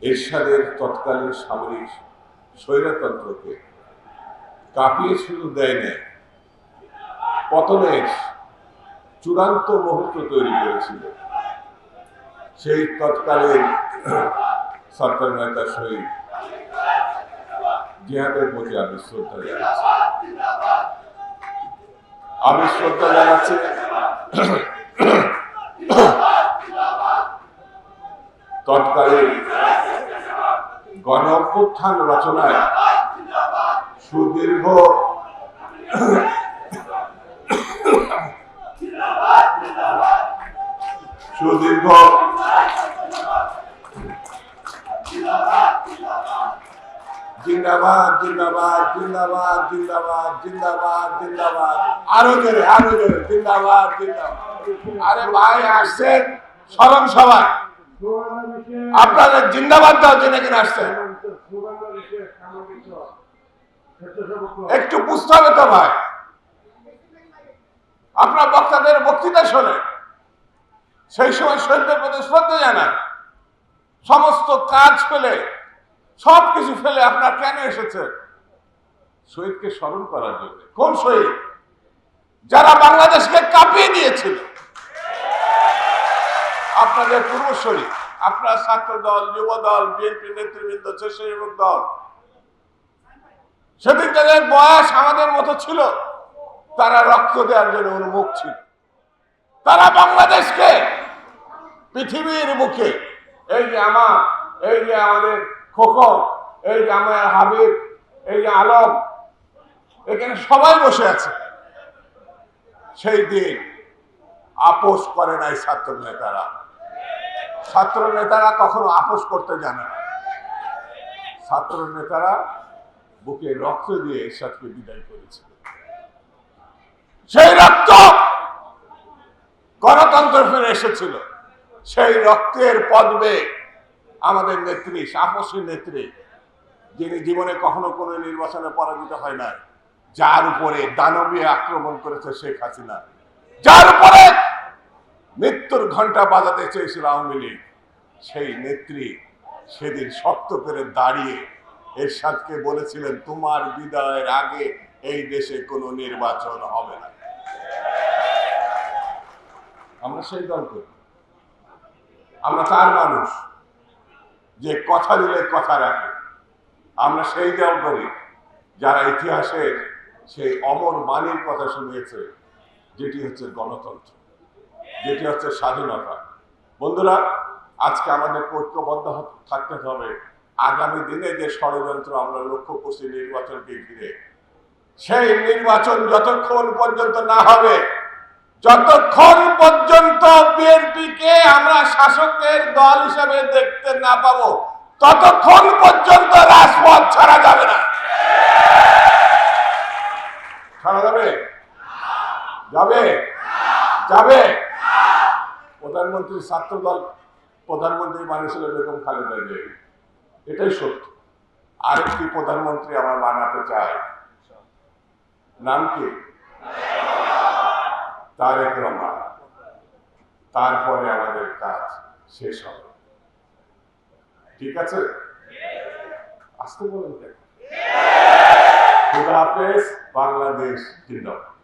এরশাদের তৎকালীন সামরিক স্বৈরতন্ত্রকে কাঁপিয়ে শুধু দেয় নাই, পতনের চূড়ান্ত মুহূর্ত তৈরি করেছিল। সেই তৎকালীন সরকার নেতা শহীদ জিহাদের প্রতি আমি শ্রদ্ধা জানাচ্ছি। তৎকালীন গণ অভ্যুত্থান রচনায় সুদীর্ঘ জিন্দাবাদ জিন্দাবাদ জিন্দাবাদ জিন্দাবাদ জিন্দাবাদ জিন্দাবাদ, আরো জোরে জিন্দাবাদ জিন্দাবাদ। আরে ভাই আসছেন স্মরণ সভায়, আপনাদের জিন্দাবাদ দেওয়ার জন্য এখানে আসছেন, একটু বুঝতে হবে তো ভাই। আপনার বক্তাদের বক্তৃতা শোনে, সেই সময় শহীদদের প্রতি শ্রদ্ধা জানান। সমস্ত কাজ ফেলে, সবকিছু ফেলে আপনার কেন এসেছে? শহীদকে স্মরণ করার জন্য। কোন শহীদ? যারা বাংলাদেশকে কাঁপিয়ে দিয়েছিল। আপনাদের পূর্বসূরি, আপনার ছাত্র দল, যুব দল, বিএনপি নেতৃবৃন্দ, স্বেচ্ছাসেবক দল, সেদিন যাদের বয়স আমাদের মতো ছিল, তারা রক্ত দেওয়ার জন্য উন্মুখ ছিল। তারা বাংলাদেশকে পৃথিবীর বুকে, এই যে আমাদের খোকন, এই যে আমার হাবিব, এই যে আলম, এখানে সবাই বসে আছে। সেই দিন আপোষ করে নাই ছাত্র নেতারা। ছাত্র নেতারা কখনো আপোষ করতে জানে না। ছাত্র নেতারা বুকে রক্ত দিয়ে এরশাদকে বিদায় করেছিল। সেই রক্ত গণতন্ত্র ফিরে এসেছিল। সেই রক্তের পদ্মে আমাদের নেত্রী, সাহসী নেত্রী, যিনি জীবনে কখনো কোনো নির্বাচনে পরাজিত হয় না, যার উপরে দানবীয় আক্রমণ করেছে শেখ হাসিনা, যার উপরে মৃত্যুর ঘন্টা বাজাতে চেয়েছিল আওয়ামী লীগ, সেই নেত্রী সেদিন শক্ত করে দাঁড়িয়ে এরশাদকে বলেছিলেন, তোমার বিদায়ের আগে এই দেশে কোনো নির্বাচন হবে না। আমরা সেই দল করি। আমরা তার মানুষ যে কথা দিলে কথা রাখে। আমরা সেই দল করি যারা ইতিহাসের সেই অমর বাণীর কথা শুনিয়েছে, যেটি হচ্ছে গণতন্ত্র, যেটি হচ্ছে স্বাধীনতা। বন্ধুরা, আজকে আমাদের ঐক্যবদ্ধ থাকতে হবে। আগামী দিনে যে ষড়যন্ত্র আমরা লক্ষ্য করছি নির্বাচনকে ঘিরে, সেই নির্বাচন যতক্ষণ পর্যন্ত না হবে, যতক্ষণ পর্যন্ত বিএনপিকে আমরা শাসকের দল হিসেবে দেখতে না পাবো, ততক্ষণ পর্যন্ত রাজপথ ছাড়া যাবে না। ছাড়া যাবে? যাবে? যাবে? প্রধানমন্ত্রী ছাত্র দল প্রধানমন্ত্রী বানিয়েছিল বেগম খালেদা জিয়া, এটাই সত্য। আরেকটি প্রধানমন্ত্রী আমরা বানাতে চাই, নাম কি? তারেক রহমান। তারপরে আমাদের কাজ শেষ হবে। ঠিক আছে? আসতে বলেন। খুদা হাফেজ। বাংলাদেশ জিন্দাবাদ।